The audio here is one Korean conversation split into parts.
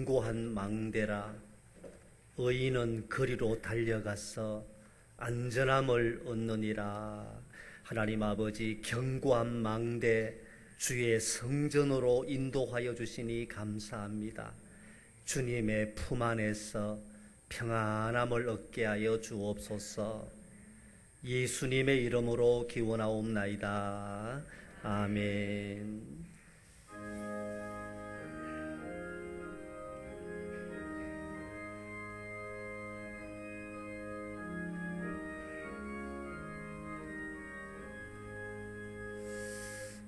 견고한 망대라. 의인은 거리로 달려가서 안전함을 얻느니라. 하나님 아버지, 견고한 망대 주의 성전으로 인도하여 주시니 감사합니다. 주님의 품 안에서 평안함을 얻게 하여 주옵소서. 예수님의 이름으로 기원하옵나이다. 아멘.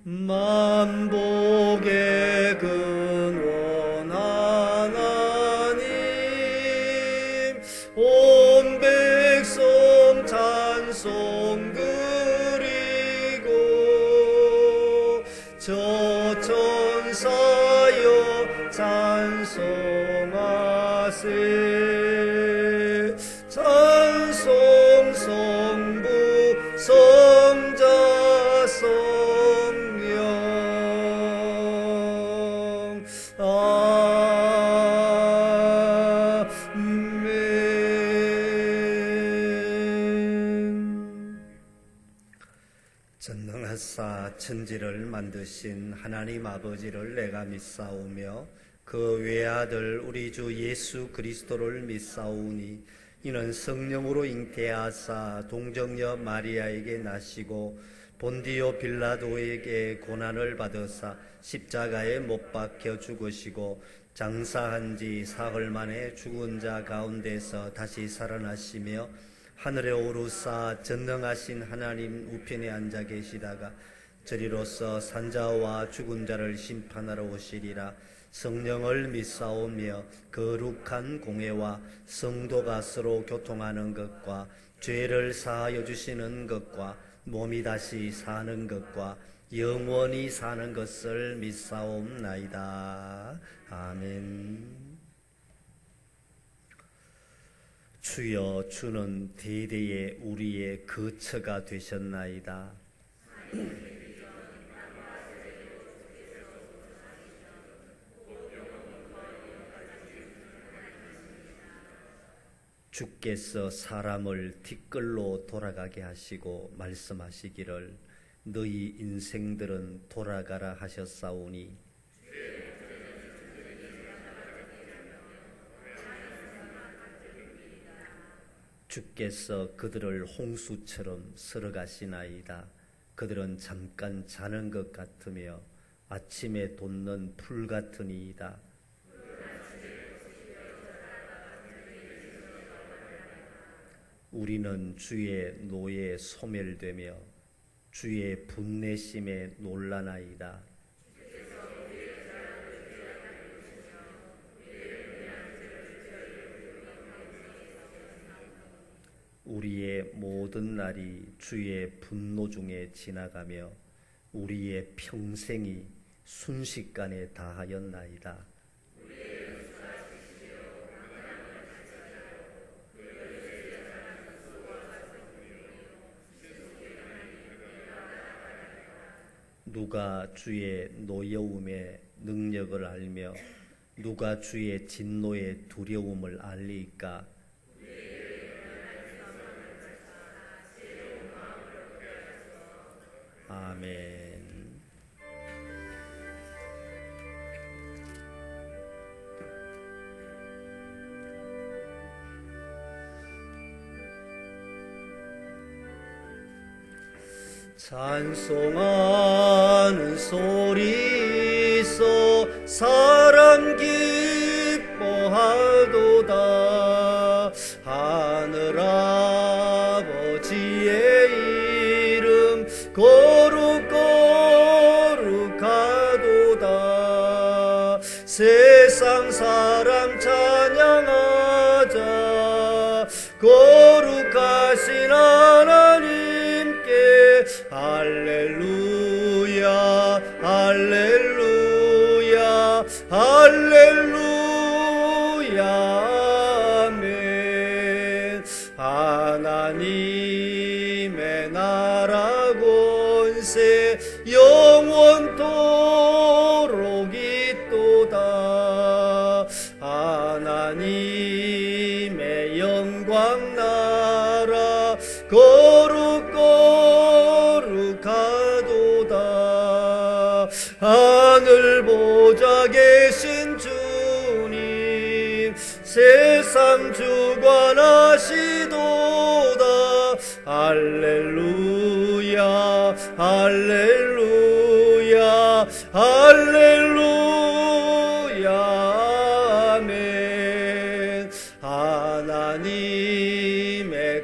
만복의 근원 하나님, 온 백성 찬송 그리고 저 천사여 찬송하세. 찬송 성부 성자 성령. 아멘. 전능하사 천지를 만드신 하나님 아버지를 내가 믿사오며 그 외아들 우리 주 예수 그리스도를 믿사오니 이는 성령으로 잉태하사 동정녀 마리아에게 나시고 본디오 빌라도에게 고난을 받으사 십자가에 못 박혀 죽으시고 장사한 지 사흘 만에 죽은 자 가운데서 다시 살아나시며 하늘에 오르사 전능하신 하나님 우편에 앉아 계시다가 저리로서 산자와 죽은 자를 심판하러 오시리라. 성령을 믿사오며 거룩한 공회와 성도가 서로 교통하는 것과 죄를 사하여 주시는 것과 몸이 다시 사는 것과 영원히 사는 것을 믿사옵나이다. 아멘. 주여, 주는 대대에 우리의 거처가 되셨나이다. 주께서 사람을 뒷걸로 돌아가게 하시고 말씀하시기를 너희 인생들은 돌아가라 하셨사오니 주께서 그들을 홍수처럼 쓸어가시나이다. 그들은 잠깐 자는 것 같으며 아침에 돋는 풀 같으니이다. 우리는 주의 노에 소멸되며 주의 분내심에 놀라나이다. 우리의 모든 날이 주의 분노 중에 지나가며 우리의 평생이 순식간에 다하였나이다. 누가 주의 노여움의 능력을 알며 누가 주의 진노의 두려움을 알리까? 아멘. 찬송하는 소리 있어 사람 기뻐하도다. 하늘 아버지의 이름 거룩하도다. 세상 사람 찬양하자. 거룩하신 하나님께 할렐루야 할렐루야 할렐루야 아멘. 하나님의 나라 권세 영원토록 있도다. 하나님의 영광 나라 거룩거룩하도다. 하늘 보좌 계신 주님 세상 주관하시도다. 할렐루야 할렐루야 할렐루야 아멘. 하나님의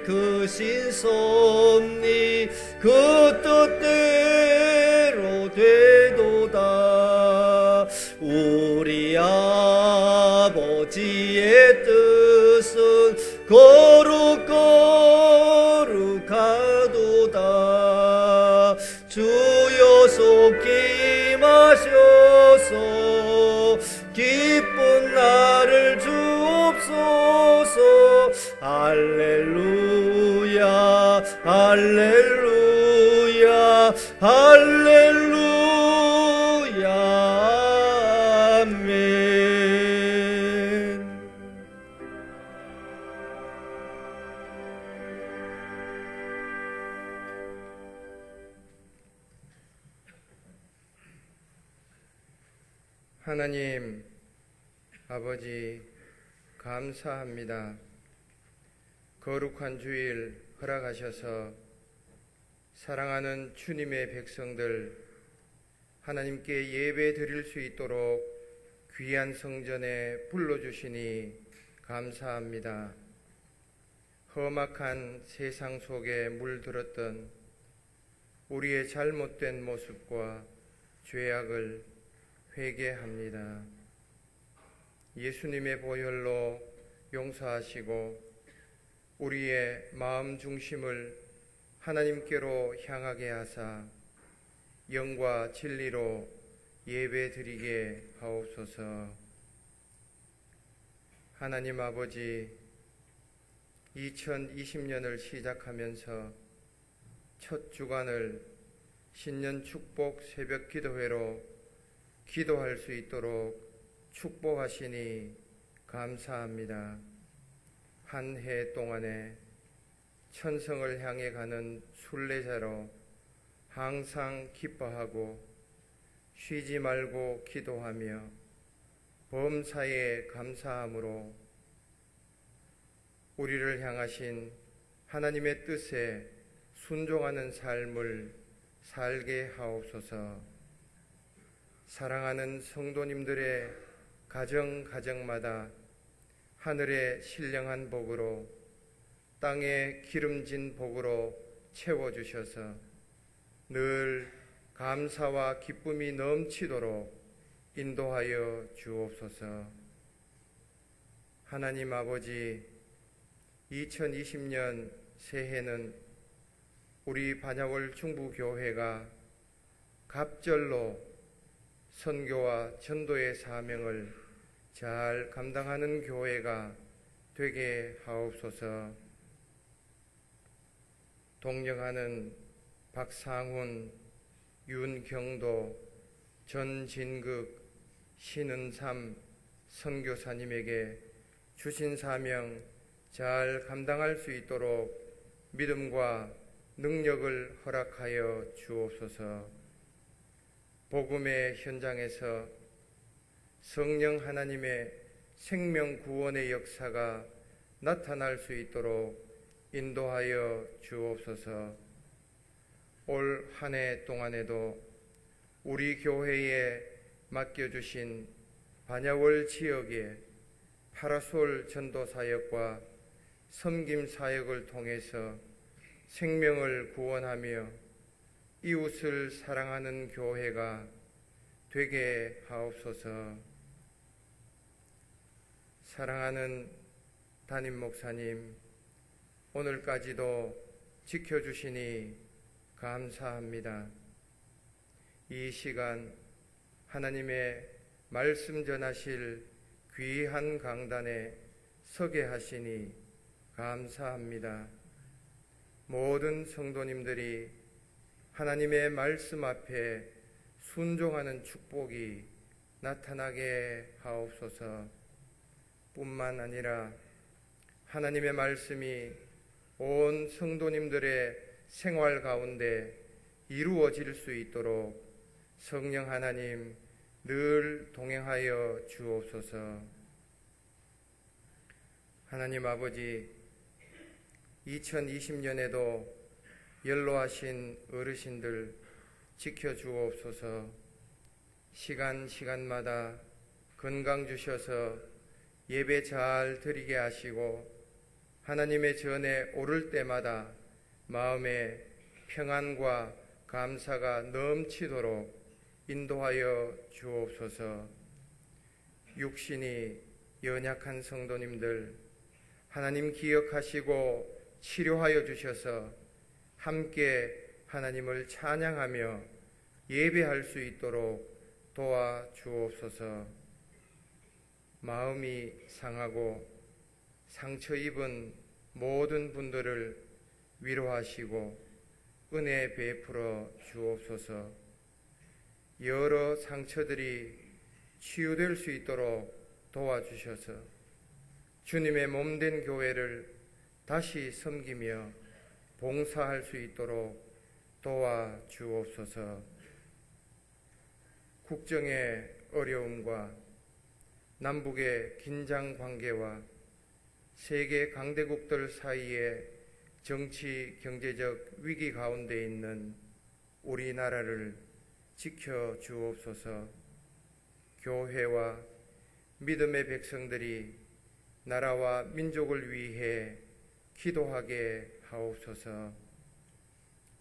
크신 섭리 그 뜻대로 되도다. 우리 아버지의 뜻은 거룩거룩하도다. 주여 속히 임하셔서 기쁜 나를 주옵소서. 할렐루야 할렐루야 할렐루야 아멘. 하나님 아버지 감사합니다. 거룩한 주일 허락하셔서 사랑하는 주님의 백성들 하나님께 예배 드릴 수 있도록 귀한 성전에 불러주시니 감사합니다. 험악한 세상 속에 물들었던 우리의 잘못된 모습과 죄악을 회개합니다. 예수님의 보혈로 용서하시고 우리의 마음 중심을 하나님께로 향하게 하사 영과 진리로 예배 드리게 하옵소서. 하나님 아버지, 2020년을 시작하면서 첫 주간을 신년 축복 새벽 기도회로 기도할 수 있도록 축복하시니 감사합니다. 한 해 동안에 천성을 향해 가는 순례자로 항상 기뻐하고 쉬지 말고 기도하며 범사에 감사함으로 우리를 향하신 하나님의 뜻에 순종하는 삶을 살게 하옵소서. 사랑하는 성도님들의 가정마다 하늘의 신령한 복으로 땅의 기름진 복으로 채워주셔서 늘 감사와 기쁨이 넘치도록 인도하여 주옵소서. 하나님 아버지, 2020년 새해는 우리 반야월 충북교회가 갑절로 선교와 전도의 사명을 잘 감당하는 교회가 되게 하옵소서. 동역하는 박상훈, 윤경도, 전진극, 신은삼 선교사님에게 주신 사명 잘 감당할 수 있도록 믿음과 능력을 허락하여 주옵소서. 복음의 현장에서 성령 하나님의 생명 구원의 역사가 나타날 수 있도록 인도하여 주옵소서. 올 한 해 동안에도 우리 교회에 맡겨주신 반야월 지역의 파라솔 전도 사역과 섬김 사역을 통해서 생명을 구원하며 이웃을 사랑하는 교회가 되게 하옵소서. 사랑하는 담임 목사님, 오늘까지도 지켜주시니 감사합니다. 이 시간 하나님의 말씀 전하실 귀한 강단에 서게 하시니 감사합니다. 모든 성도님들이 하나님의 말씀 앞에 순종하는 축복이 나타나게 하옵소서. 뿐만 아니라 하나님의 말씀이 온 성도님들의 생활 가운데 이루어질 수 있도록 성령 하나님 늘 동행하여 주옵소서. 하나님 아버지, 2020년에도 연로하신 어르신들 지켜주옵소서. 시간마다 건강 주셔서 예배 잘 드리게 하시고 하나님의 전에 오를 때마다 마음에 평안과 감사가 넘치도록 인도하여 주옵소서. 육신이 연약한 성도님들 하나님 기억하시고 치료하여 주셔서 함께 하나님을 찬양하며 예배할 수 있도록 도와주옵소서. 마음이 상하고 상처 입은 모든 분들을 위로하시고 은혜 베풀어 주옵소서. 여러 상처들이 치유될 수 있도록 도와주셔서 주님의 몸된 교회를 다시 섬기며 봉사할 수 있도록 도와주옵소서. 국정의 어려움과 남북의 긴장 관계와 세계 강대국들 사이의 정치 경제적 위기 가운데 있는 우리나라를 지켜 주옵소서. 교회와 믿음의 백성들이 나라와 민족을 위해 기도하게 하옵소서.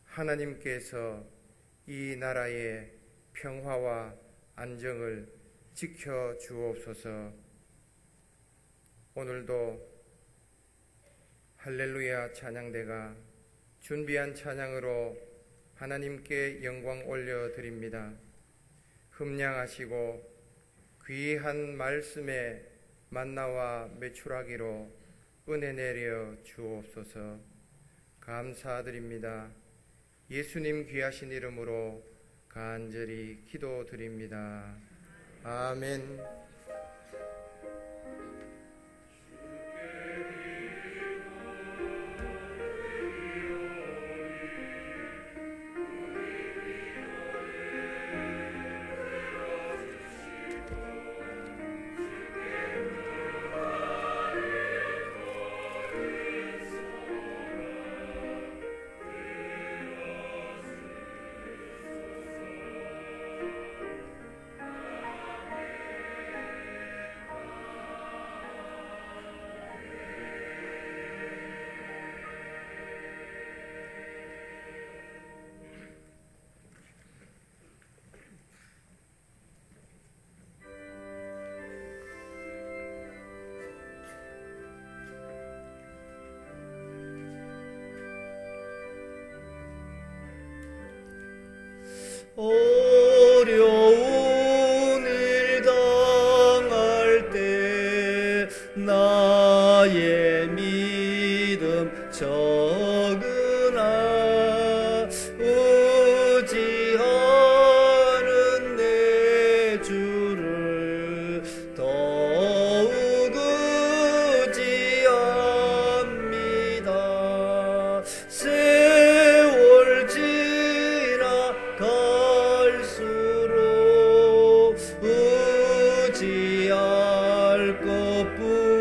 하나님께서 이 나라의 평화와 안정을 지켜 주옵소서. 오늘도 할렐루야 찬양대가 준비한 찬양으로 하나님께 영광 올려드립니다. 흠량하시고 귀한 말씀에 만나와 매출하기로 은혜 내려 주옵소서. 감사드립니다. 예수님 귀하신 이름으로 간절히 기도드립니다. 아멘. 어려운 일 당할 때 나의 믿음 적으나 의지하는 내 주를 더욱 의지합니다. 세월 지나갈수록 의지할 것뿐일세.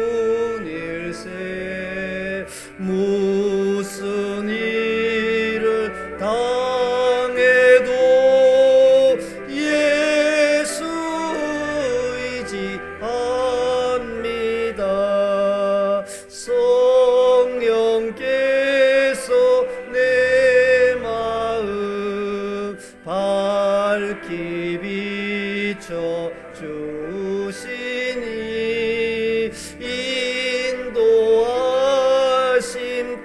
무슨 일을 당해도 예수 의지합니다. 성령께서 내 마음 밝히 비춰 주시니 인도하심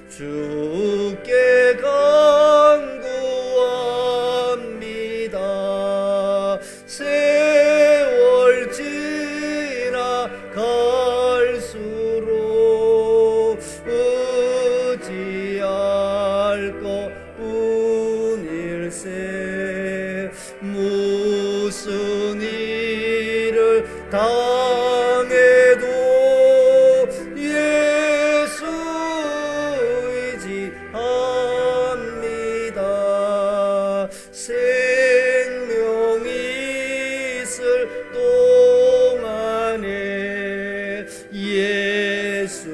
주께 간구합니다. 세월 지나갈수록 의지할 것뿐일세. 무슨 일을 당해도 예수 의지합니다. 생명이 있을 동안에 예수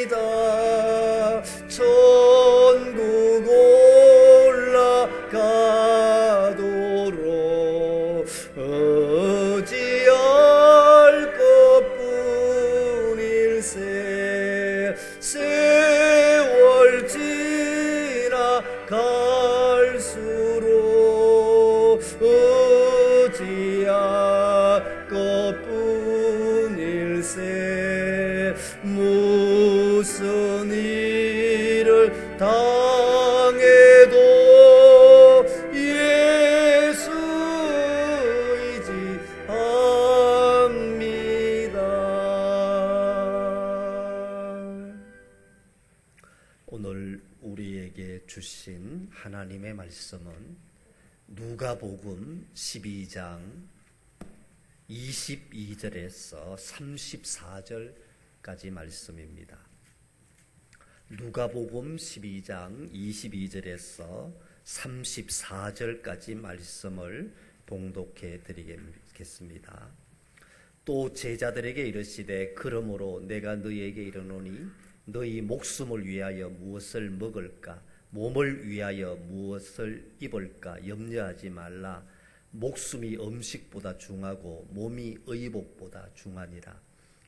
의지합니다. 천국 올라가도록 의지할 것뿐일세. 세월 지나갈수록 의지할 것뿐일세. 무슨 일을 당해도 예수 의지합니다. 오늘 우리에게 주신 하나님의 말씀은 누가복음 12장 22절에서 34절까지 말씀입니다. 누가복음 12장 22절에서 34절까지 말씀을 봉독해 드리겠습니다. 또 제자들에게 이르시되 그러므로 내가 너희에게 이르노니 너희 목숨을 위하여 무엇을 먹을까 몸을 위하여 무엇을 입을까 염려하지 말라. 목숨이 음식보다 중하고 몸이 의복보다 중하니라.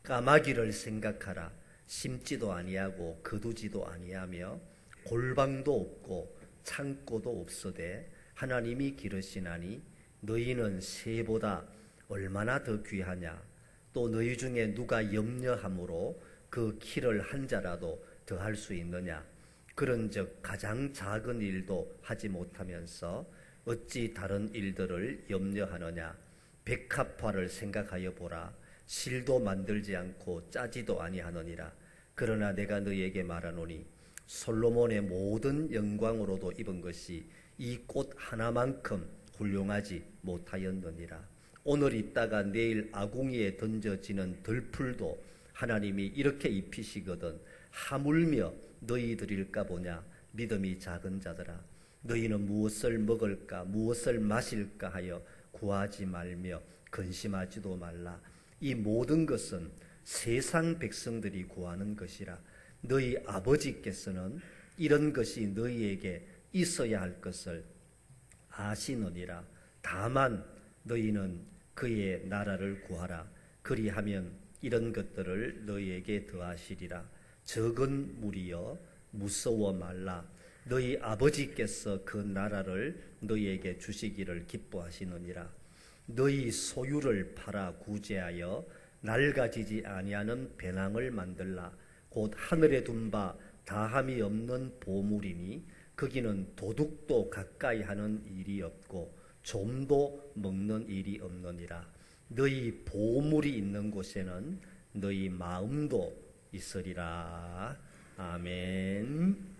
까마귀를 생각하라. 심지도 아니하고 거두지도 아니하며 골방도 없고 창고도 없으되 하나님이 기르시나니 너희는 새보다 얼마나 더 귀하냐. 또 너희 중에 누가 염려함으로 그 키를 한 자라도 더할 수 있느냐. 그런즉 가장 작은 일도 하지 못하면서 어찌 다른 일들을 염려하느냐. 백합화를 생각하여 보라. 실도 만들지 않고 짜지도 아니하느니라. 그러나 내가 너희에게 말하노니 솔로몬의 모든 영광으로도 입은 것이 이 꽃 하나만큼 훌륭하지 못하였느니라. 오늘 있다가 내일 아궁이에 던져지는 들풀도 하나님이 이렇게 입히시거든 하물며 너희들일까 보냐. 믿음이 작은 자들아, 너희는 무엇을 먹을까 무엇을 마실까 하여 구하지 말며 근심하지도 말라. 이 모든 것은 세상 백성들이 구하는 것이라. 너희 아버지께서는 이런 것이 너희에게 있어야 할 것을 아시느니라. 다만 너희는 그의 나라를 구하라. 그리하면 이런 것들을 너희에게 더하시리라. 적은 무리여 무서워 말라. 너희 아버지께서 그 나라를 너희에게 주시기를 기뻐하시느니라. 너희 소유를 팔아 구제하여 낡아지지 아니하는 배낭을 만들라. 곧 하늘에 둔 바 다함이 없는 보물이니 거기는 도둑도 가까이 하는 일이 없고 좀도 먹는 일이 없느니라. 너희 보물이 있는 곳에는 너희 마음도 있으리라. 아멘.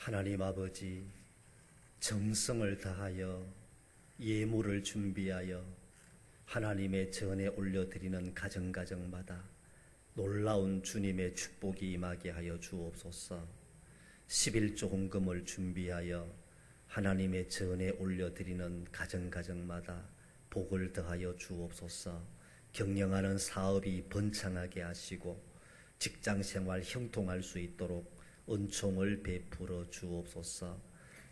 하나님 아버지, 정성을 다하여 예물을 준비하여 하나님의 전에 올려드리는 가정가정마다 놀라운 주님의 축복이 임하게 하여 주옵소서. 11조 헌금을 준비하여 하나님의 전에 올려드리는 가정가정마다 복을 더하여 주옵소서. 경영하는 사업이 번창하게 하시고 직장생활 형통할 수 있도록 은총을 베풀어 주옵소서.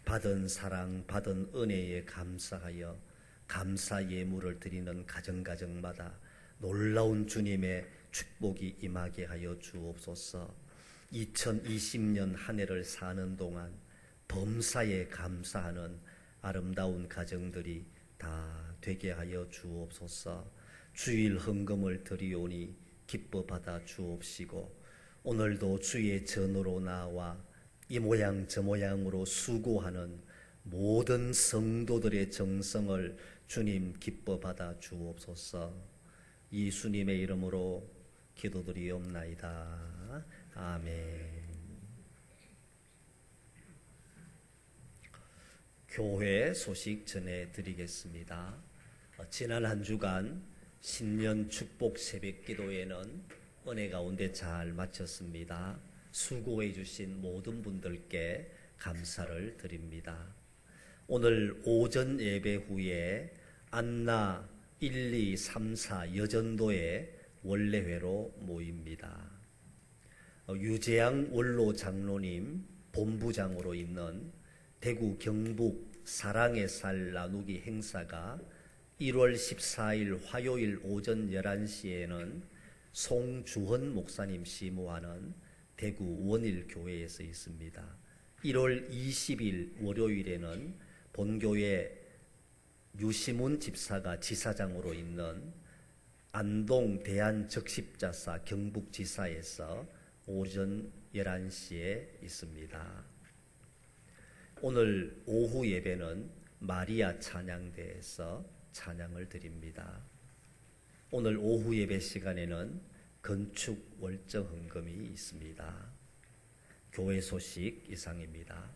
받은 사랑, 받은 은혜에 감사하여 감사 예물을 드리는 가정가정마다 놀라운 주님의 축복이 임하게 하여 주옵소서. 2020년 한 해를 사는 동안 범사에 감사하는 아름다운 가정들이 다 되게 하여 주옵소서. 주일 헌금을 드리오니 기뻐 받아 주옵시고 오늘도 주의 전으로 나와 이 모양 저 모양으로 수고하는 모든 성도들의 정성을 주님 기뻐 받아 주옵소서. 예수님의 이름으로 기도드리옵나이다. 아멘. 교회 소식 전해드리겠습니다. 지난 한 주간 신년 축복 새벽 기도회는 은혜 가운데 잘 마쳤습니다. 수고해 주신 모든 분들께 감사를 드립니다. 오늘 오전 예배 후에 안나 1, 2, 3, 4 여전도에 원래회로 모입니다. 유재양 원로 장로님 본부장으로 있는 대구 경북 사랑의 살 나누기 행사가 1월 14일 화요일 오전 11시에는 송주헌 목사님 시무하는 대구 원일교회에서 있습니다. 1월 20일 월요일에는 본교회 유시문 집사가 지사장으로 있는 안동 대한적십자사 경북지사에서 오전 11시에 있습니다. 오늘 오후 예배는 마리아 찬양대에서 찬양을 드립니다. 오늘 오후 예배 시간에는 건축 월정 헌금이 있습니다. 교회 소식 이상입니다.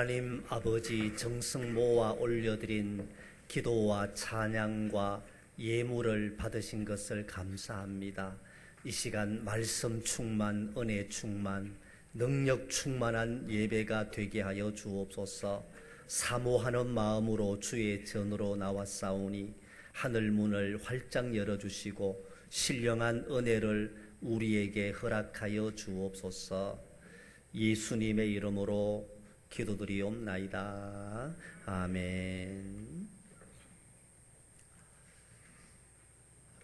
하나님 아버지 정성 모아 올려드린 기도와 찬양과 예물을 받으신 것을 감사합니다. 이 시간 말씀 충만, 은혜 충만, 능력 충만한 예배가 되게 하여 주옵소서. 사모하는 마음으로 주의 전으로 나왔사오니 하늘 문을 활짝 열어주시고 신령한 은혜를 우리에게 허락하여 주옵소서. 예수님의 이름으로 기도드리옵나이다. 아멘.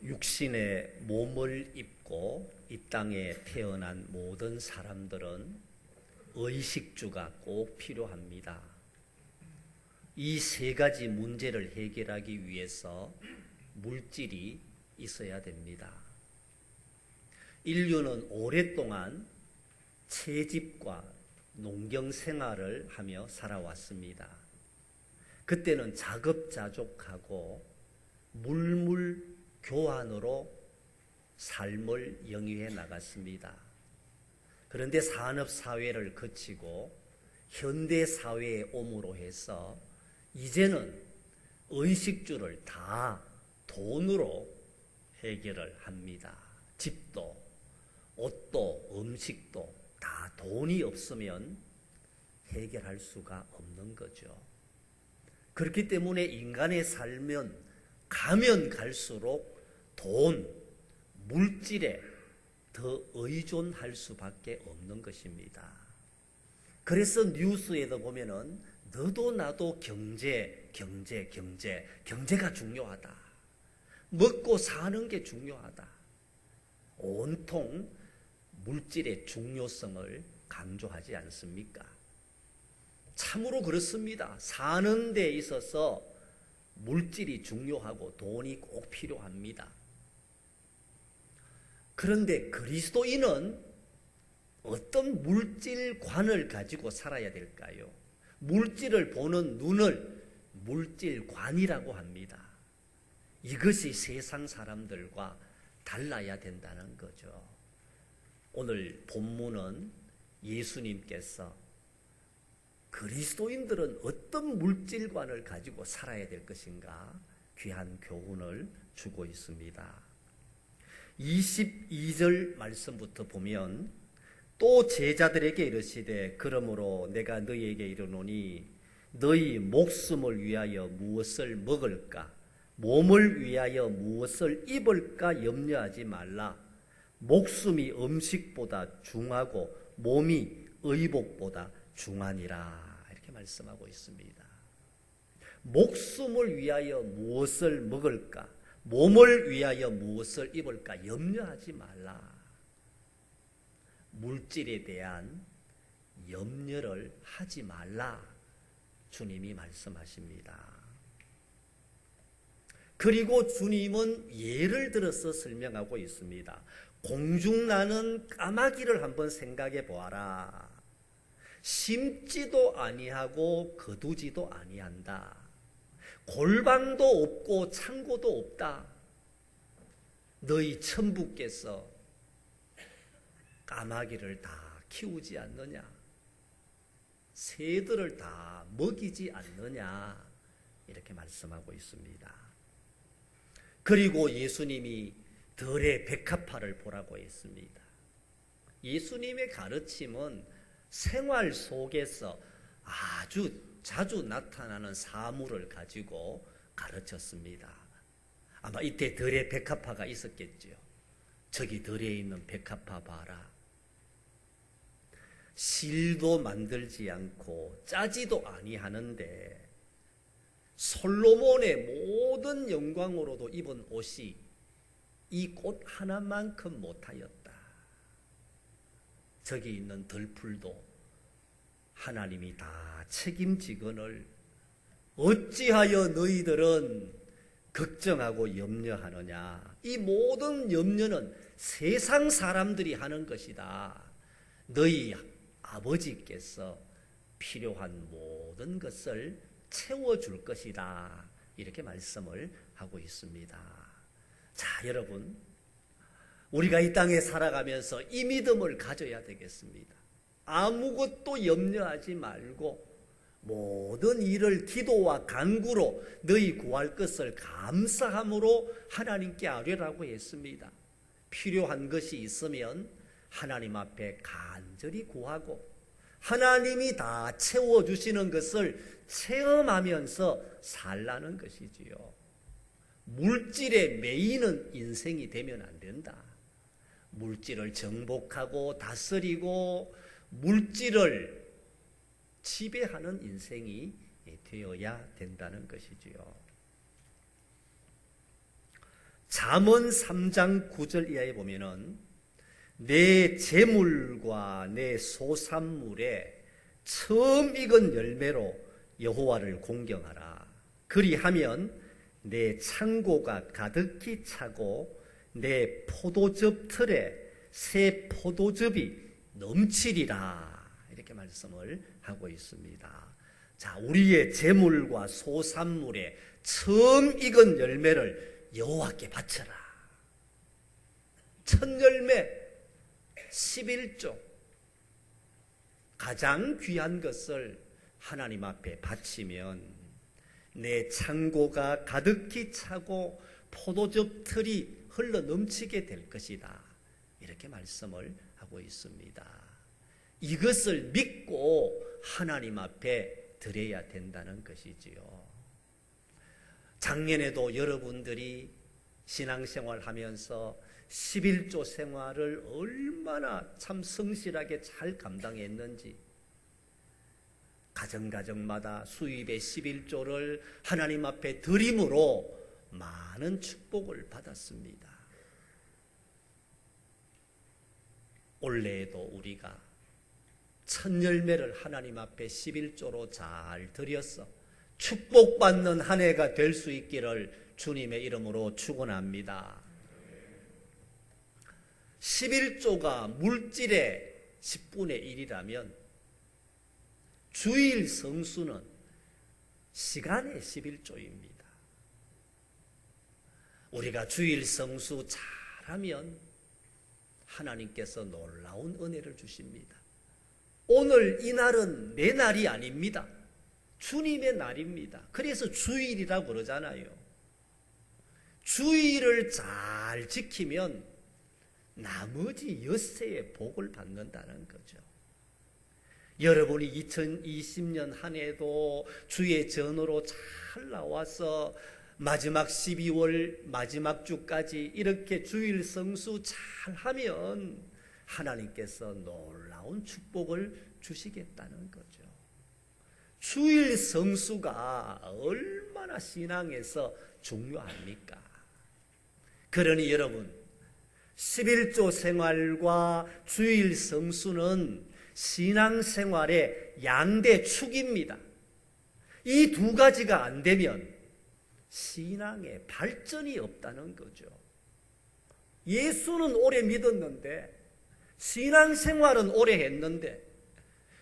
육신의 몸을 입고 이 땅에 태어난 모든 사람들은 의식주가 꼭 필요합니다. 이 세 가지 문제를 해결하기 위해서 물질이 있어야 됩니다. 인류는 오랫동안 채집과 농경 생활을 하며 살아왔습니다. 그때는 자급자족하고 물물 교환으로 삶을 영위해 나갔습니다. 그런데 산업사회를 거치고 현대사회에 옴으로 해서 이제는 의식주를 다 돈으로 해결을 합니다. 집도, 옷도, 음식도 다 돈이 없으면 해결할 수가 없는 거죠. 그렇기 때문에 인간의 삶은 가면 갈수록 돈, 물질에 더 의존할 수밖에 없는 것입니다. 그래서 뉴스에도 보면은 너도 나도 경제가 중요하다. 먹고 사는 게 중요하다. 온통 물질의 중요성을 강조하지 않습니까? 참으로 그렇습니다. 사는 데 있어서 물질이 중요하고 돈이 꼭 필요합니다. 그런데 그리스도인은 어떤 물질관을 가지고 살아야 될까요? 물질을 보는 눈을 물질관이라고 합니다. 이것이 세상 사람들과 달라야 된다는 거죠. 오늘 본문은 예수님께서 그리스도인들은 어떤 물질관을 가지고 살아야 될 것인가 귀한 교훈을 주고 있습니다. 22절 말씀부터 보면 또 제자들에게 이르시되 그러므로 내가 너희에게 이르노니 너희 목숨을 위하여 무엇을 먹을까 몸을 위하여 무엇을 입을까 염려하지 말라. 목숨이 음식보다 중하고 몸이 의복보다 중하니라. 이렇게 말씀하고 있습니다. 목숨을 위하여 무엇을 먹을까 몸을 위하여 무엇을 입을까 염려하지 말라. 물질에 대한 염려를 하지 말라. 주님이 말씀하십니다. 그리고 주님은 예를 들어서 설명하고 있습니다. 공중나는 까마귀를 한번 생각해 보아라. 심지도 아니하고 거두지도 아니한다. 골방도 없고 창고도 없다. 너희 천부께서 까마귀를 다 키우지 않느냐? 새들을 다 먹이지 않느냐? 이렇게 말씀하고 있습니다. 그리고 예수님이 들의 백합화를 보라고 했습니다. 예수님의 가르침은 생활 속에서 아주 자주 나타나는 사물을 가지고 가르쳤습니다. 아마 이때 들의 백합화가 있었겠죠. 저기 들에 있는 백합화 봐라. 실도 만들지 않고 짜지도 아니하는데 솔로몬의 모든 영광으로도 입은 옷이 이 꽃 하나만큼 못하였다. 저기 있는 들풀도 하나님이 다 책임지거늘 어찌하여 너희들은 걱정하고 염려하느냐. 이 모든 염려는 세상 사람들이 하는 것이다. 너희 아버지께서 필요한 모든 것을 채워줄 것이다. 이렇게 말씀을 하고 있습니다. 자, 여러분, 우리가 이 땅에 살아가면서 이 믿음을 가져야 되겠습니다. 아무것도 염려하지 말고 모든 일을 기도와 간구로 너희 구할 것을 감사함으로 하나님께 아뢰라고 했습니다. 필요한 것이 있으면 하나님 앞에 간절히 구하고 하나님이 다 채워주시는 것을 체험하면서 살라는 것이지요. 물질에 매이는 인생이 되면 안 된다. 물질을 정복하고 다스리고 물질을 지배하는 인생이 되어야 된다는 것이지요. 잠언 3장 9절 이하에 보면은 내 재물과 내 소산물에 처음 익은 열매로 여호와를 공경하라. 그리하면 내 창고가 가득히 차고 내 포도즙 틀에 새 포도즙이 넘치리라. 이렇게 말씀을 하고 있습니다. 자, 우리의 재물과 소산물에 처음 익은 열매를 여호와께 바쳐라. 첫 열매 11조, 가장 귀한 것을 하나님 앞에 바치면 내 창고가 가득히 차고 포도즙 틀이 흘러 넘치게 될 것이다. 이렇게 말씀을 하고 있습니다. 이것을 믿고 하나님 앞에 드려야 된다는 것이지요. 작년에도 여러분들이 신앙생활 하면서 11조 생활을 얼마나 참 성실하게 잘 감당했는지, 가정마다 수입의 11조를 하나님 앞에 드림으로 많은 축복을 받았습니다. 올해에도 우리가 첫 열매를 하나님 앞에 11조로 잘 드려서 축복받는 한 해가 될 수 있기를 주님의 이름으로 축원합니다. 11조가 물질의 10분의 1이라면 주일 성수는 시간의 11조입니다. 우리가 주일 성수 잘하면 하나님께서 놀라운 은혜를 주십니다. 오늘 이 날은 내 날이 아닙니다. 주님의 날입니다. 그래서 주일이라고 그러잖아요. 주일을 잘 지키면 나머지 엿새의 복을 받는다는 거죠. 여러분이 2020년 한 해도 주의 전으로 잘 나와서 마지막 12월 마지막 주까지 이렇게 주일 성수 잘 하면 하나님께서 놀라운 축복을 주시겠다는 거죠. 주일 성수가 얼마나 신앙에서 중요합니까? 그러니 여러분, 11조 생활과 주일 성수는 신앙생활의 양대 축입니다. 이 두 가지가 안 되면 신앙에 발전이 없다는 거죠. 예수는 오래 믿었는데, 신앙생활은 오래 했는데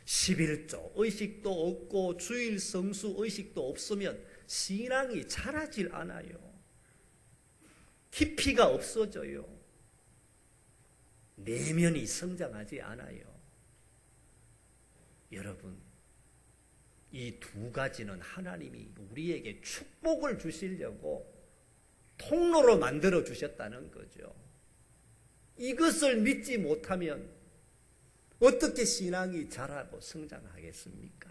11조 의식도 없고 주일 성수 의식도 없으면 신앙이 자라질 않아요. 깊이가 없어져요. 내면이 성장하지 않아요. 여러분, 이 두 가지는 하나님이 우리에게 축복을 주시려고 통로로 만들어 주셨다는 거죠. 이것을 믿지 못하면 어떻게 신앙이 자라고 성장하겠습니까?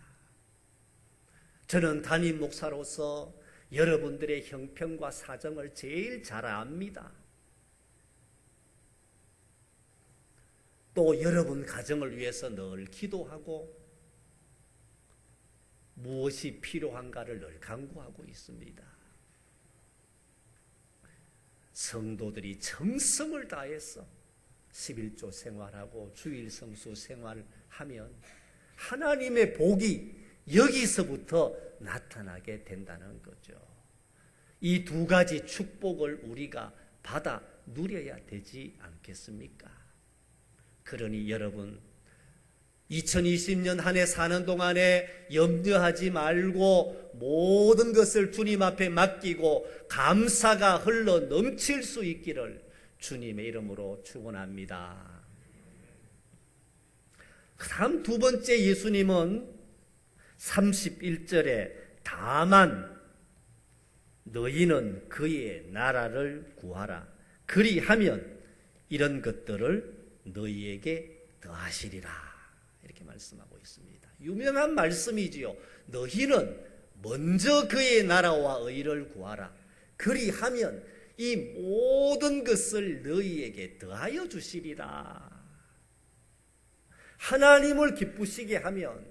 저는 담임 목사로서 여러분들의 형편과 사정을 제일 잘 압니다. 또 여러분 가정을 위해서 늘 기도하고 무엇이 필요한가를 늘 간구하고 있습니다. 성도들이 정성을 다해서 11조 생활하고 주일 성수 생활하면 하나님의 복이 여기서부터 나타나게 된다는 거죠. 이 두 가지 축복을 우리가 받아 누려야 되지 않겠습니까? 그러니 여러분, 2020년 한 해 사는 동안에 염려하지 말고 모든 것을 주님 앞에 맡기고 감사가 흘러 넘칠 수 있기를 주님의 이름으로 축원합니다. 다음 두 번째, 예수님은 31절에 다만 너희는 그의 나라를 구하라. 그리하면 이런 것들을 너희에게 더하시리라. 이렇게 말씀하고 있습니다. 유명한 말씀이지요. 너희는 먼저 그의 나라와 의를 구하라. 그리하면 이 모든 것을 너희에게 더하여 주시리라. 하나님을 기쁘시게 하면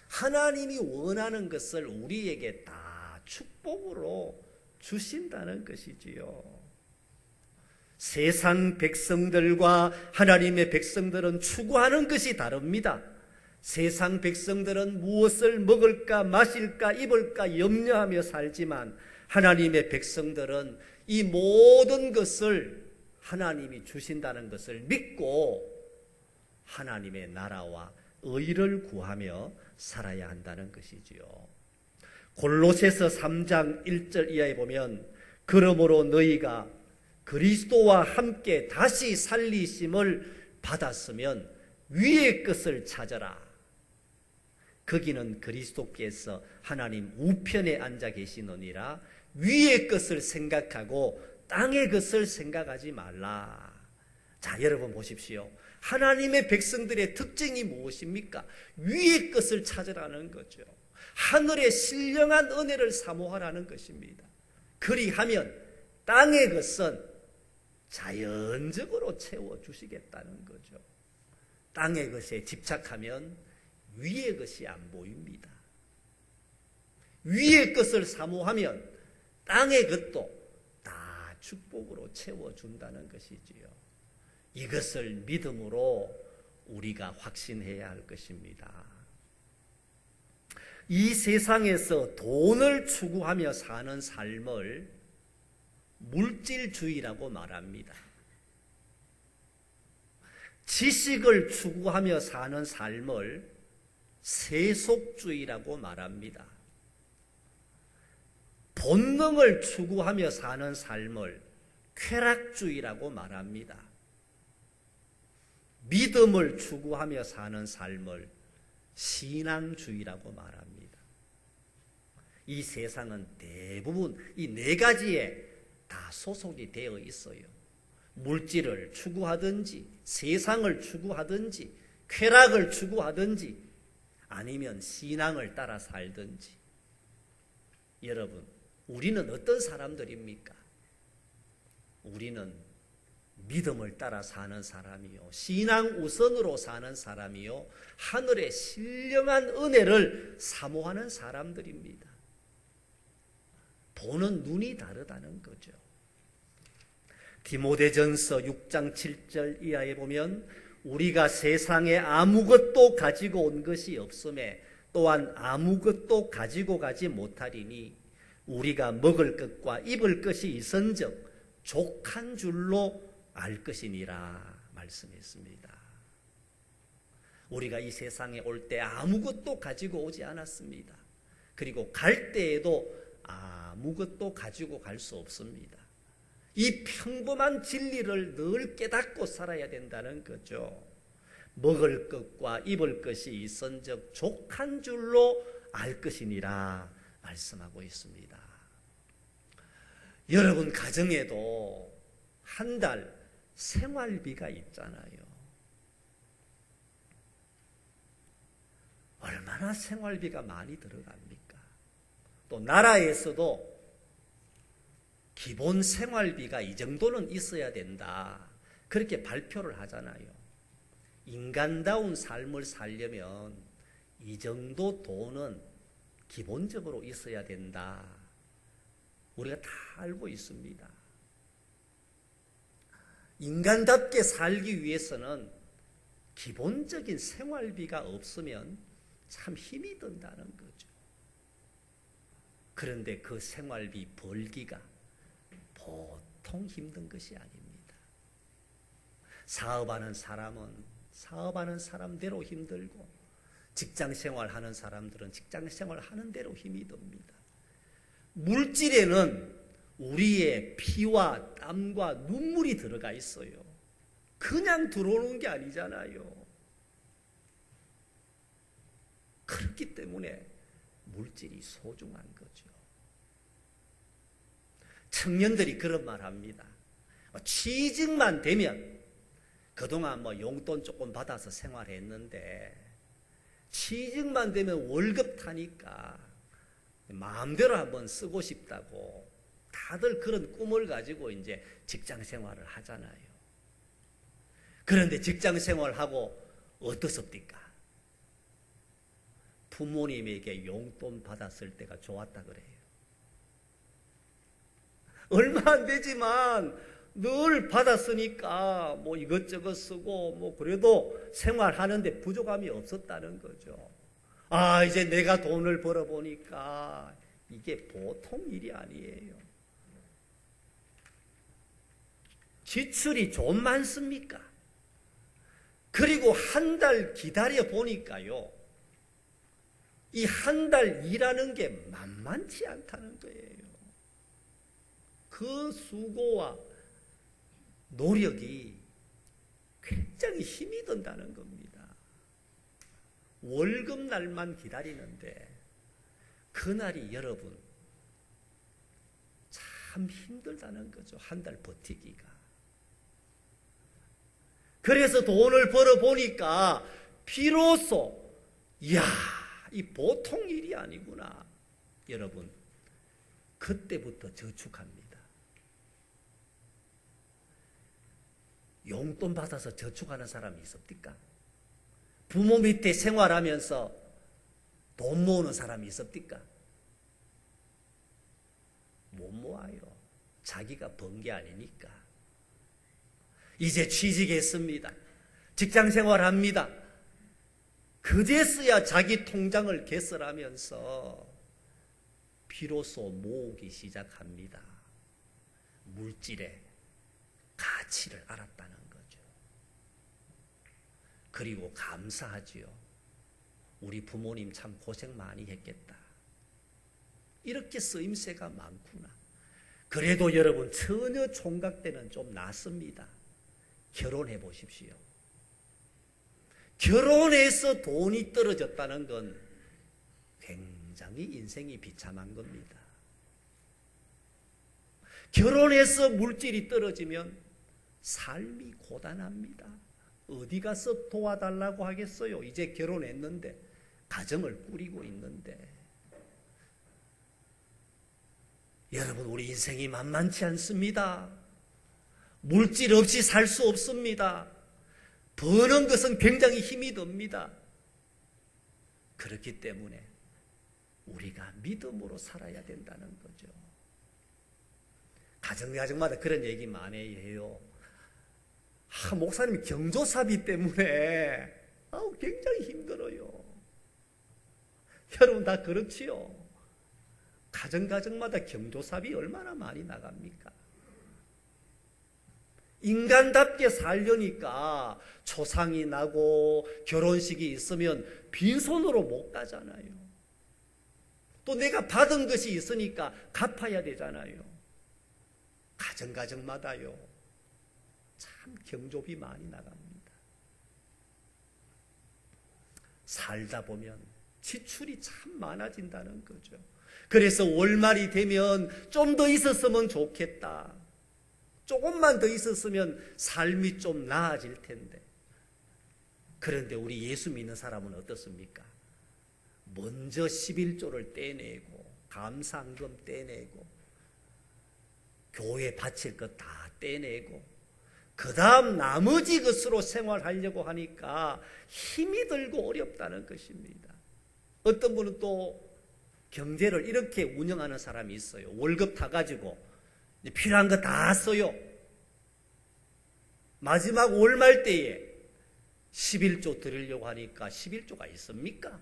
하나님이 원하는 것을 우리에게 다 축복으로 주신다는 것이지요. 세상 백성들과 하나님의 백성들은 추구하는 것이 다릅니다. 세상 백성들은 무엇을 먹을까 마실까 입을까 염려하며 살지만 하나님의 백성들은 이 모든 것을 하나님이 주신다는 것을 믿고 하나님의 나라와 의를 구하며 살아야 한다는 것이지요. 골로새서 3장 1절 이하에 보면 그러므로 너희가 그리스도와 함께 다시 살리심을 받았으면 위의 것을 찾아라. 거기는 그리스도께서 하나님 우편에 앉아 계시느니라. 위의 것을 생각하고 땅의 것을 생각하지 말라. 자, 여러분 보십시오. 하나님의 백성들의 특징이 무엇입니까? 위의 것을 찾으라는 거죠. 하늘의 신령한 은혜를 사모하라는 것입니다. 그리하면 땅의 것은 자연적으로 채워주시겠다는 거죠. 땅의 것에 집착하면 위의 것이 안 보입니다. 위의 것을 사모하면 땅의 것도 다 축복으로 채워준다는 것이지요. 이것을 믿음으로 우리가 확신해야 할 것입니다. 이 세상에서 돈을 추구하며 사는 삶을 물질주의라고 말합니다. 지식을 추구하며 사는 삶을 세속주의라고 말합니다. 본능을 추구하며 사는 삶을 쾌락주의라고 말합니다. 믿음을 추구하며 사는 삶을 신앙주의라고 말합니다. 이 세상은 대부분 이 네 가지에 다 소속이 되어 있어요. 물질을 추구하든지 세상을 추구하든지 쾌락을 추구하든지 아니면 신앙을 따라 살든지. 여러분, 우리는 어떤 사람들입니까? 우리는 믿음을 따라 사는 사람이요, 신앙 우선으로 사는 사람이요, 하늘의 신령한 은혜를 사모하는 사람들입니다. 보는 눈이 다르다는 거죠. 디모데전서 6장 7절 이하에 보면 우리가 세상에 아무것도 가지고 온 것이 없음에 또한 아무것도 가지고 가지 못하리니 우리가 먹을 것과 입을 것이 있은즉 족한 줄로 알 것이니라 말씀했습니다. 우리가 이 세상에 올 때 아무것도 가지고 오지 않았습니다. 그리고 갈 때에도 아무것도 가지고 갈 수 없습니다. 이 평범한 진리를 늘 깨닫고 살아야 된다는 거죠. 먹을 것과 입을 것이 있은즉 족한 줄로 알 것이니라 말씀하고 있습니다. 여러분 가정에도 한 달 생활비가 있잖아요. 얼마나 생활비가 많이 들어갑니까? 또 나라에서도 기본 생활비가 이 정도는 있어야 된다, 그렇게 발표를 하잖아요. 인간다운 삶을 살려면 이 정도 돈은 기본적으로 있어야 된다, 우리가 다 알고 있습니다. 인간답게 살기 위해서는 기본적인 생활비가 없으면 참 힘이 든다는 거죠. 그런데 그 생활비 벌기가 보통 힘든 것이 아닙니다. 사업하는 사람은 사업하는 사람대로 힘들고, 직장생활 하는 사람들은 직장생활 하는 대로 힘이 듭니다. 물질에는 우리의 피와 땀과 눈물이 들어가 있어요. 그냥 들어오는 게 아니잖아요. 그렇기 때문에 물질이 소중한 거죠. 청년들이 그런 말 합니다. 취직만 되면, 그동안 용돈 조금 받아서 생활했는데 취직만 되면 월급 타니까 마음대로 한번 쓰고 싶다고 다들 그런 꿈을 가지고 이제 직장 생활을 하잖아요. 그런데 직장 생활하고 어떻습니까? 부모님에게 용돈 받았을 때가 좋았다 그래요. 얼마 안 되지만 늘 받았으니까 이것저것 쓰고 그래도 생활하는데 부족함이 없었다는 거죠. 이제 내가 돈을 벌어보니까 이게 보통 일이 아니에요. 지출이 좀 많습니까? 그리고 한 달 기다려 보니까요, 이 한 달 일하는 게 만만치 않다는 거예요. 그 수고와 노력이 굉장히 힘이 든다는 겁니다. 월급날만 기다리는데 그날이 여러분 참 힘들다는 거죠. 한 달 버티기가. 그래서 돈을 벌어보니까 비로소 이야, 이 보통 일이 아니구나. 여러분, 그때부터 저축합니다. 용돈 받아서 저축하는 사람이 있습니까? 부모 밑에 생활하면서 돈 모으는 사람이 있습니까? 못 모아요. 자기가 번 게 아니니까. 이제 취직했습니다. 직장 생활합니다. 그제서야 자기 통장을 개설하면서 비로소 모으기 시작합니다. 물질의 가치를 알았다는 거죠. 그리고 감사하지요. 우리 부모님 참 고생 많이 했겠다. 이렇게 쓰임새가 많구나. 그래도 여러분, 처녀 총각 때는 좀 낫습니다. 결혼해 보십시오. 결혼해서 돈이 떨어졌다는 건 굉장히 인생이 비참한 겁니다. 결혼해서 물질이 떨어지면 삶이 고단합니다. 어디 가서 도와달라고 하겠어요? 이제 결혼했는데, 가정을 꾸리고 있는데. 여러분, 우리 인생이 만만치 않습니다. 물질 없이 살 수 없습니다. 버는 것은 굉장히 힘이 듭니다. 그렇기 때문에 우리가 믿음으로 살아야 된다는 거죠. 가정마다 그런 얘기 많이 해요. 목사님 경조사비 때문에 굉장히 힘들어요. 여러분 다 그렇지요. 가정마다 경조사비 얼마나 많이 나갑니까? 인간답게 살려니까 초상이 나고 결혼식이 있으면 빈손으로 못 가잖아요. 또 내가 받은 것이 있으니까 갚아야 되잖아요. 가정마다요, 참 경조비 많이 나갑니다. 살다 보면 지출이 참 많아진다는 거죠. 그래서 월말이 되면 좀 더 있었으면 좋겠다. 조금만 더 있었으면 삶이 좀 나아질 텐데. 그런데 우리 예수 믿는 사람은 어떻습니까? 먼저 11조를 떼내고 감사헌금 떼내고 교회 바칠 것 다 떼내고 그 다음 나머지 것으로 생활하려고 하니까 힘이 들고 어렵다는 것입니다. 어떤 분은 또 경제를 이렇게 운영하는 사람이 있어요. 월급 타가지고 필요한 거 다 써요. 마지막 월말 때에 11조 드리려고 하니까 11조가 있습니까?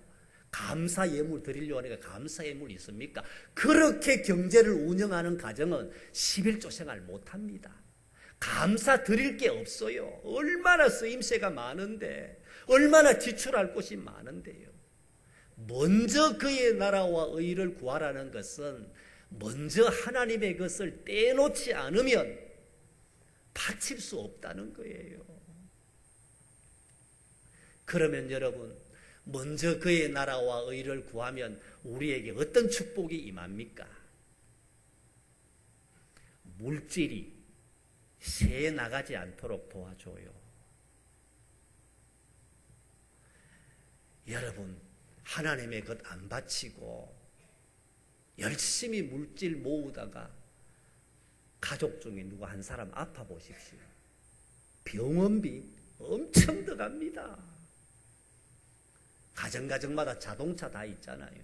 감사 예물 드리려고 하니까 감사 예물이 있습니까? 그렇게 경제를 운영하는 가정은 11조 생활 못합니다. 감사 드릴 게 없어요. 얼마나 쓰임새가 많은데, 얼마나 지출할 곳이 많은데요. 먼저 그의 나라와 의를 구하라는 것은 먼저 하나님의 것을 떼놓지 않으면 바칠 수 없다는 거예요. 그러면 여러분, 먼저 그의 나라와 의를 구하면 우리에게 어떤 축복이 임합니까? 물질이 새 나가지 않도록 도와줘요. 여러분, 하나님의 것 안 바치고 열심히 물질 모으다가 가족 중에 누구 한 사람 아파 보십시오. 병원비 엄청 들어갑니다. 가정마다 자동차 다 있잖아요.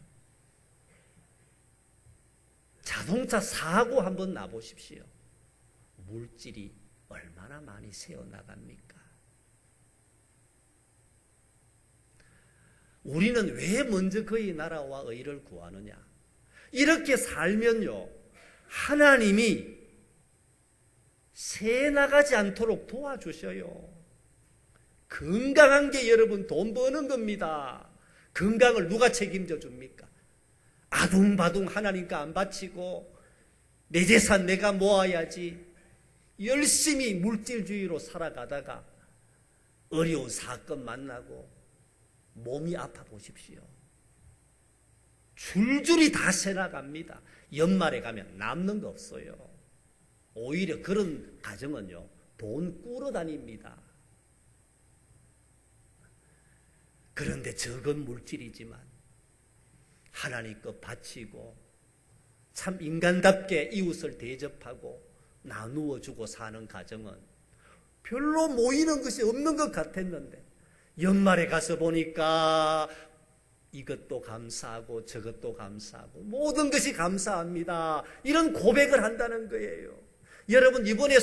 자동차 사고 한번 나보십시오. 물질이 얼마나 많이 새어나갑니까? 우리는 왜 먼저 그의 나라와 의를 구하느냐? 이렇게 살면요, 하나님이 새 나가지 않도록 도와주셔요. 건강한 게 여러분 돈 버는 겁니다. 건강을 누가 책임져 줍니까? 아둥바둥 하나님께 안 바치고 내 재산 내가 모아야지 열심히 물질주의로 살아가다가 어려운 사건 만나고 몸이 아파 보십시오. 줄줄이 다 새나갑니다. 연말에 가면 남는 거 없어요. 오히려 그런 가정은요, 돈 꾸러 다닙니다. 그런데 적은 물질이지만 하나님 것 바치고 참 인간답게 이웃을 대접하고 나누어 주고 사는 가정은 별로 모이는 것이 없는 것 같았는데 연말에 가서 보니까 이것도 감사하고 저것도 감사하고 모든 것이 감사합니다. 이런 고백을 한다는 거예요. 여러분, 이번에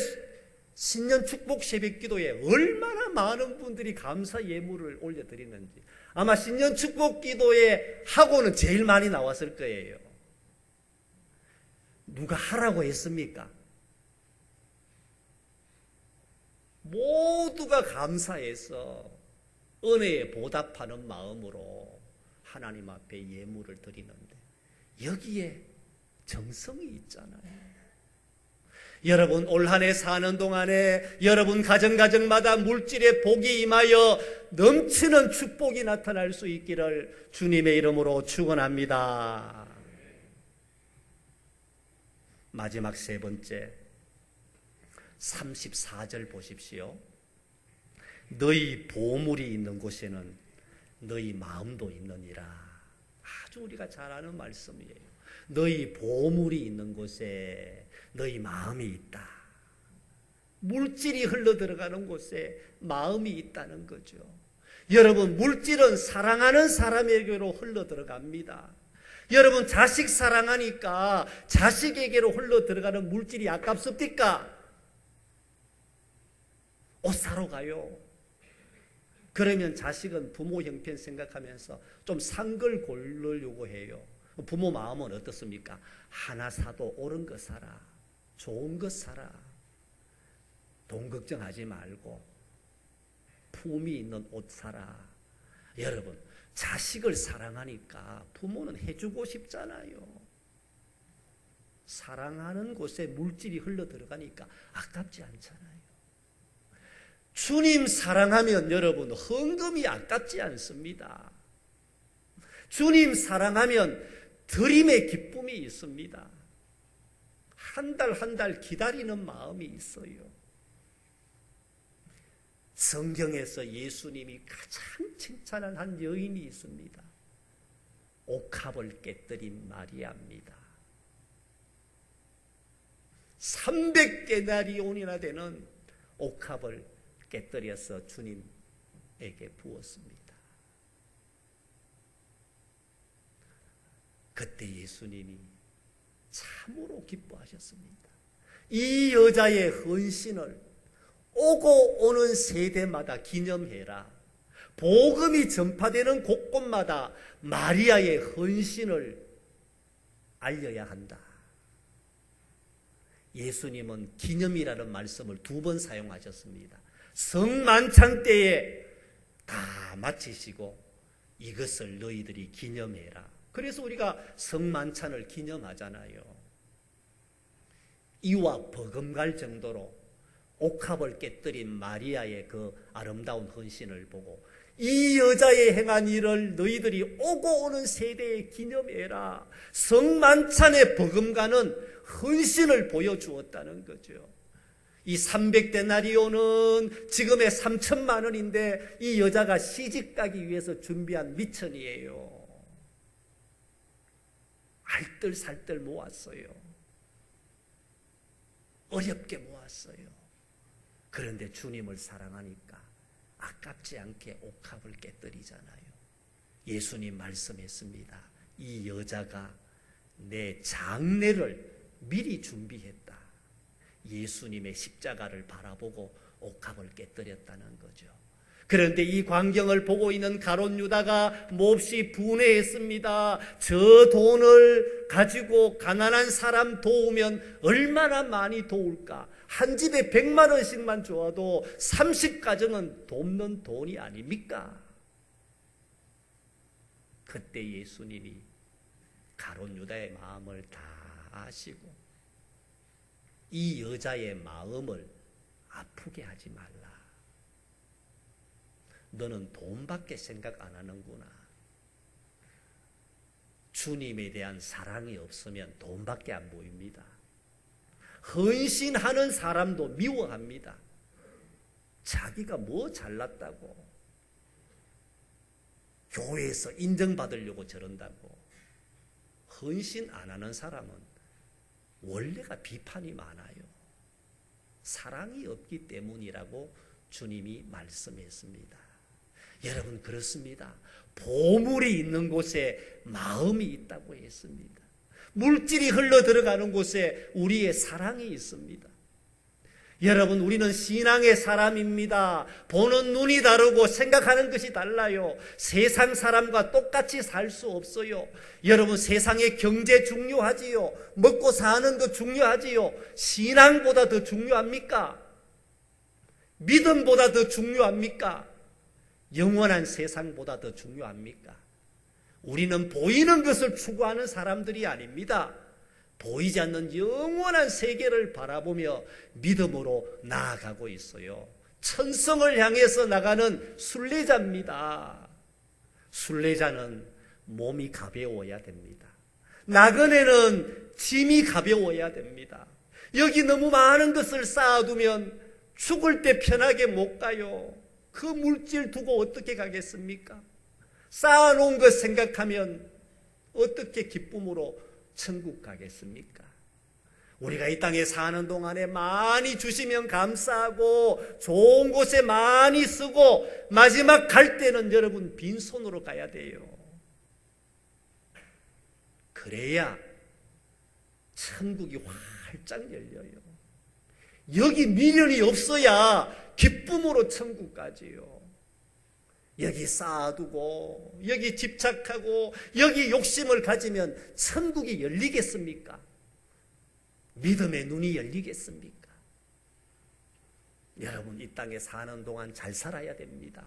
신년 축복 새벽기도에 얼마나 많은 분들이 감사 예물을 올려드리는지 아마 신년 축복 기도에 하고는 제일 많이 나왔을 거예요. 누가 하라고 했습니까? 모두가 감사해서 은혜에 보답하는 마음으로 하나님 앞에 예물을 드리는데 여기에 정성이 있잖아요. 여러분, 올 한 해 사는 동안에 여러분 가정마다 물질의 복이 임하여 넘치는 축복이 나타날 수 있기를 주님의 이름으로 축원합니다. 마지막 세 번째 34절 보십시오. 너희 보물이 있는 곳에는 너희 마음도 있느니라. 아주 우리가 잘 아는 말씀이에요. 너희 보물이 있는 곳에 너희 마음이 있다. 물질이 흘러들어가는 곳에 마음이 있다는 거죠. 여러분, 물질은 사랑하는 사람에게로 흘러들어갑니다. 여러분, 자식 사랑하니까 자식에게로 흘러들어가는 물질이 아깝습니까? 옷 사러 가요. 그러면 자식은 부모 형편 생각하면서 좀 산 걸 고르려고 해요. 부모 마음은 어떻습니까? 하나 사도 옳은 거 사라. 좋은 것 사라. 돈 걱정하지 말고 품이 있는 옷 사라. 여러분, 자식을 사랑하니까 부모는 해주고 싶잖아요. 사랑하는 곳에 물질이 흘러들어가니까 아깝지 않잖아요. 주님 사랑하면 여러분 헌금이 아깝지 않습니다. 주님 사랑하면 드림의 기쁨이 있습니다. 한 달 한 달 기다리는 마음이 있어요. 성경에서 예수님이 가장 칭찬한 한 여인이 있습니다. 옥합을 깨뜨린 마리아입니다. 300데나리온이나 되는 옥합을 깨뜨려서 주님에게 부었습니다. 그때 예수님이 참으로 기뻐하셨습니다. 이 여자의 헌신을 오고 오는 세대마다 기념해라. 복음이 전파되는 곳곳마다 마리아의 헌신을 알려야 한다. 예수님은 기념이라는 말씀을 2번 사용하셨습니다. 성만찬 때에 다 마치시고 이것을 너희들이 기념해라. 그래서 우리가 성만찬을 기념하잖아요. 이와 버금갈 정도로 옥합을 깨뜨린 마리아의 그 아름다운 헌신을 보고 이 여자의 행한 일을 너희들이 오고 오는 세대에 기념해라. 성만찬의 버금가는 헌신을 보여주었다는 거죠. 이 300데나리온은 지금의 3천만 원인데 이 여자가 시집가기 위해서 준비한 미천이에요. 알뜰살뜰 모았어요. 어렵게 모았어요. 그런데 주님을 사랑하니까 아깝지 않게 옥합을 깨뜨리잖아요. 예수님 말씀했습니다. 이 여자가 내 장례를 미리 준비했다. 예수님의 십자가를 바라보고 옥합을 깨뜨렸다는 거죠. 그런데 이 광경을 보고 있는 가룟 유다가 몹시 분해했습니다. 저 돈을 가지고 가난한 사람 도우면 얼마나 많이 도울까? 한 집에 100만 원씩만 줘도 30가정은 돕는 돈이 아닙니까? 그때 예수님이 가룟 유다의 마음을 다 아시고 이 여자의 마음을 아프게 하지 말라. 너는 돈밖에 생각 안 하는구나. 주님에 대한 사랑이 없으면 돈밖에 안 보입니다. 헌신하는 사람도 미워합니다. 자기가 뭐 잘났다고, 교회에서 인정받으려고 저런다고. 헌신 안 하는 사람은 원래가 비판이 많아요. 사랑이 없기 때문이라고 주님이 말씀했습니다. 여러분, 그렇습니다. 보물이 있는 곳에 마음이 있다고 했습니다. 물질이 흘러 들어가는 곳에 우리의 사랑이 있습니다. 여러분, 우리는 신앙의 사람입니다. 보는 눈이 다르고 생각하는 것이 달라요. 세상 사람과 똑같이 살 수 없어요. 여러분, 세상의 경제 중요하지요. 먹고 사는 거 중요하지요. 신앙보다 더 중요합니까? 믿음보다 더 중요합니까? 영원한 세상보다 더 중요합니까? 우리는 보이는 것을 추구하는 사람들이 아닙니다. 보이지 않는 영원한 세계를 바라보며 믿음으로 나아가고 있어요. 천성을 향해서 나가는 순례자입니다. 순례자는 몸이 가벼워야 됩니다. 나그네는 짐이 가벼워야 됩니다. 여기 너무 많은 것을 쌓아두면 죽을 때 편하게 못 가요. 그 물질 두고 어떻게 가겠습니까? 쌓아놓은 것 생각하면 어떻게 기쁨으로 천국 가겠습니까? 우리가 이 땅에 사는 동안에 많이 주시면 감사하고 좋은 곳에 많이 쓰고 마지막 갈 때는 여러분 빈손으로 가야 돼요. 그래야 천국이 활짝 열려요. 여기 미련이 없어야 기쁨으로 천국 가지요. 여기 쌓아두고 여기 집착하고 여기 욕심을 가지면 천국이 열리겠습니까? 믿음의 눈이 열리겠습니까? 여러분, 이 땅에 사는 동안 잘 살아야 됩니다.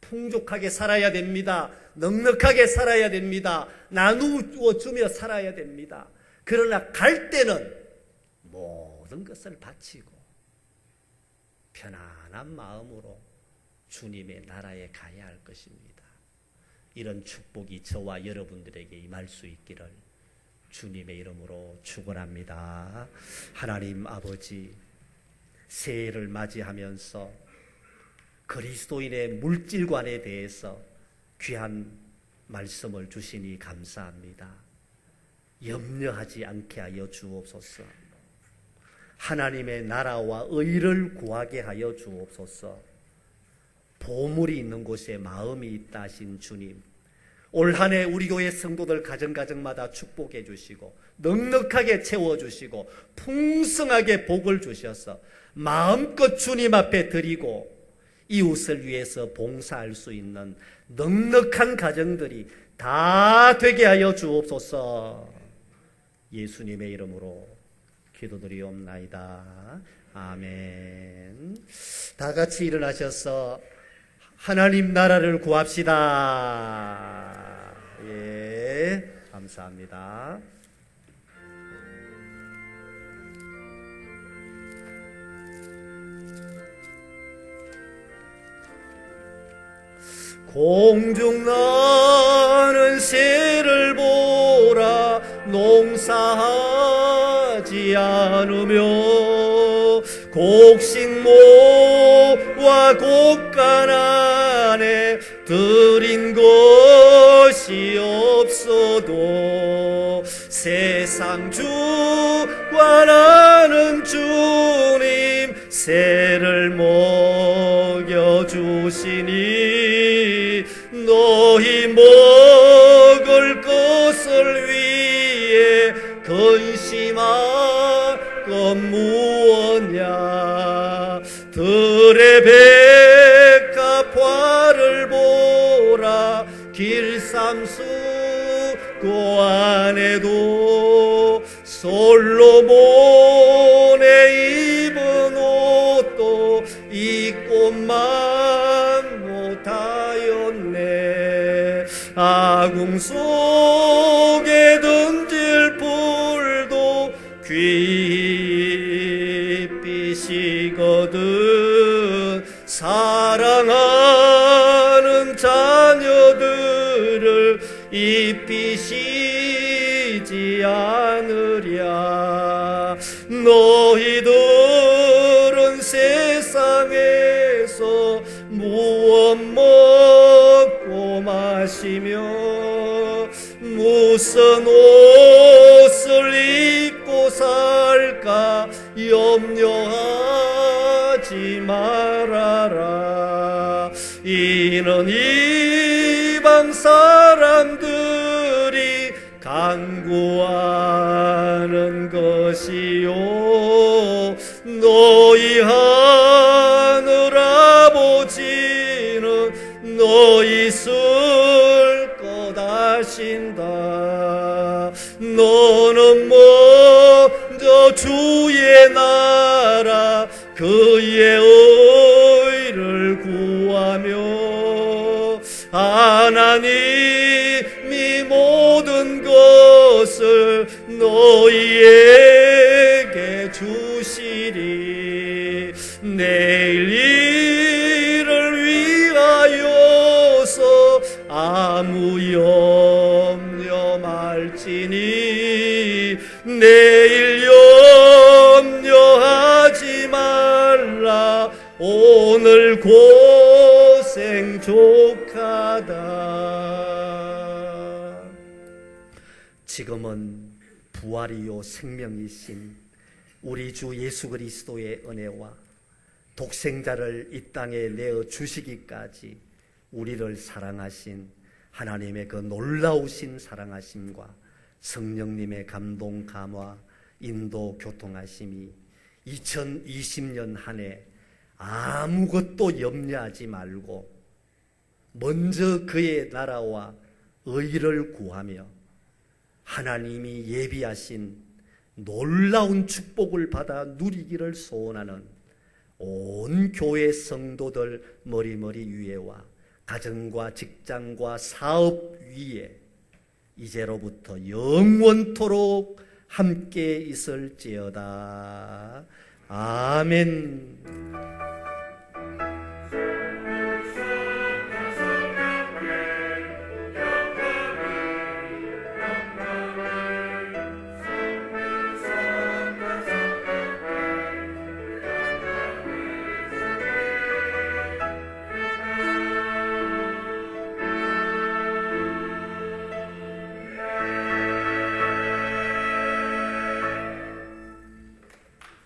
풍족하게 살아야 됩니다. 넉넉하게 살아야 됩니다. 나누어 주며 살아야 됩니다. 그러나 갈 때는 모든 것을 바치고 편안한 마음으로 주님의 나라에 가야 할 것입니다. 이런 축복이 저와 여러분들에게 임할 수 있기를 주님의 이름으로 축원합니다. 하나님 아버지, 새해를 맞이하면서 그리스도인의 물질관에 대해서 귀한 말씀을 주시니 감사합니다. 염려하지 않게 하여 주옵소서. 하나님의 나라와 의를 구하게 하여 주옵소서. 보물이 있는 곳에 마음이 있다 하신 주님, 올 한 해 우리 교회 성도들 가정가정마다 축복해 주시고 넉넉하게 채워주시고 풍성하게 복을 주셔서 마음껏 주님 앞에 드리고 이웃을 위해서 봉사할 수 있는 넉넉한 가정들이 다 되게 하여 주옵소서. 예수님의 이름으로 기도드리옵나이다. 아멘. 다 같이 일어나셔서 하나님 나라를 구합시다. 예, 감사합니다. 공중 나는 새를 보라 농사하지 않으며 곡식모와 곡간 안에 들인 것이 없어도 세상 주관하는 주님 새를 먹여주시니 너희 먹을 것을 위해 근심할 건 무엇냐 들의 백합화를 보라 길삼수 그 안에도 솔로몬의 입은 옷도 입고만 못하였네 아궁 속에 던질 불도 귀빛이거든 사랑하는 자녀들을 입히시지 않으랴 너희들은 세상에서 무엇 먹고 마시며 무슨 옷을 입고 살까 염려하지 말아라 이는 이방 사람들이 간구하는 것이요 너희 하늘 아버지는 너희 쓸 것 아신다 너는 먼저 주의 나라 그의 의를 구하며 하나님이 모든 것을 너희에게 주시리 내일 일을 위하여서 아무 염려 말지니 내일 염려하지 말라 오늘 고생 족하다 지금은 부활이요 생명이신 우리 주 예수 그리스도의 은혜와 독생자를 이 땅에 내어 주시기까지 우리를 사랑하신 하나님의 그 놀라우신 사랑하심과 성령님의 감동 감화 인도 교통하심이 2020년 한 해 아무것도 염려하지 말고 먼저 그의 나라와 의를 구하며 하나님이 예비하신 놀라운 축복을 받아 누리기를 소원하는 온 교회 성도들 머리머리 위에와 가정과 직장과 사업 위에 이제로부터 영원토록 함께 있을지어다. 아멘.